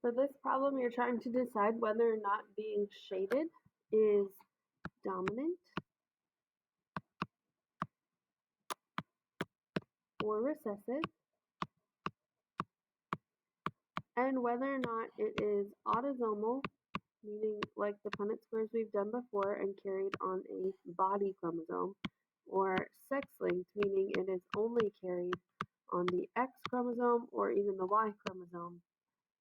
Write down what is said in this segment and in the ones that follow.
For this problem, you're trying to decide whether or not being shaded is dominant or recessive, and whether or not it is autosomal, meaning like the Punnett squares we've done before and carried on a body chromosome, or sex-linked, meaning it is only carried on the X chromosome or even the Y chromosome,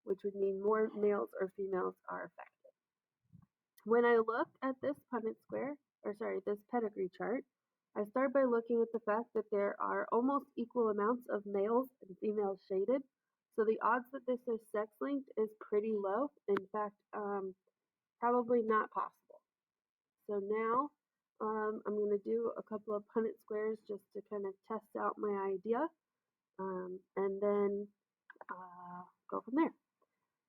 which would mean more males or females are affected. When I look at this Punnett square, this pedigree chart, I start by looking at the fact that there are almost equal amounts of males and females shaded. So the odds that this is sex-linked is pretty low. In fact, probably not possible. So now I'm going to do a couple of Punnett squares just to kind of test out my idea, and then go from there.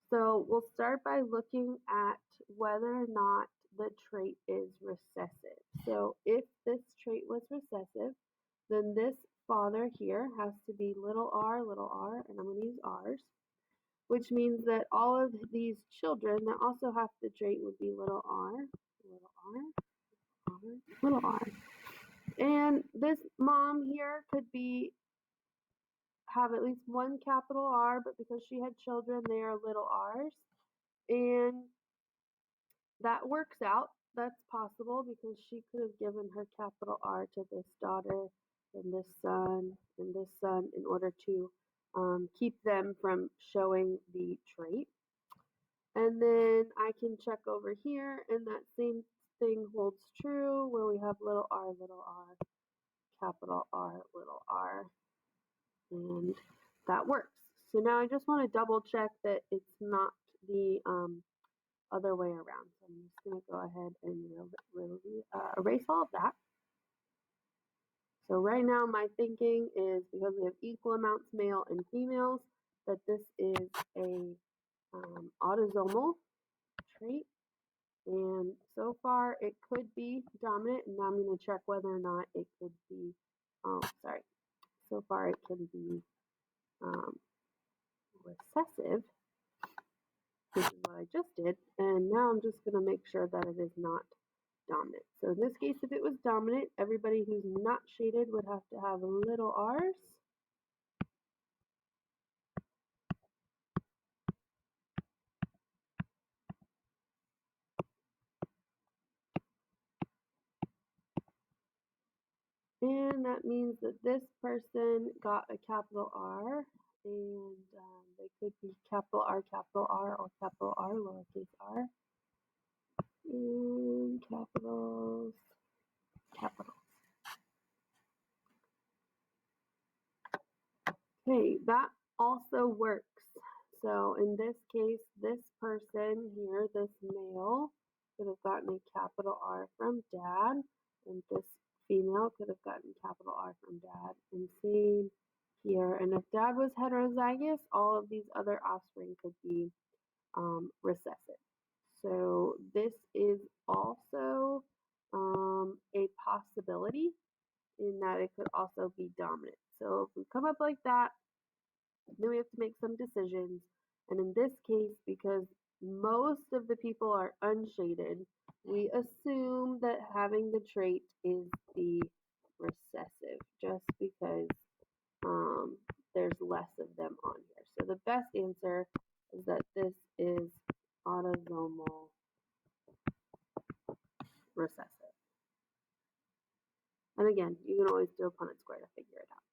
So we'll start by looking at whether or not the trait is recessive. So if this trait was recessive, then this father here has to be little r, and I'm going to use r's, which means that all of these children that also have the trait would be little r, little r. And this mom here could have at least one capital R, but because she had children, they are little r's. And that works out. That's possible because she could have given her capital R to this daughter and this son in order to keep them from showing the trait. And then I can check over here, and that same thing holds true where we have little r, capital R, little r, and that works. So now I just want to double check that it's not the other way around. So I'm just going to go ahead and erase all of that. So right now my thinking is because we have equal amounts male and females, that this is a autosomal trait. And so far it could be dominant, and now I'm going to check whether or not it could be, so far it can be recessive, which is what I just did, and now I'm just going to make sure that it is not dominant. So in this case, if it was dominant, everybody who's not shaded would have to have little r's. And that means that this person got a capital R, and they could be capital R, or capital R, lowercase r, and capitals. Okay, that also works. So in this case, this person here, this male, could have gotten a capital R from dad, and this female could have gotten capital R from dad, and same here. And if dad was heterozygous, all of these other offspring could be recessive. So this is also a possibility in that it could also be dominant. So if we come up like that, then we have to make some decisions. And in this case, because most of the people are unshaded, we assume that having the trait is the recessive, just because there's less of them on here. So the best answer is that this is autosomal recessive. And again, you can always do a Punnett square to figure it out.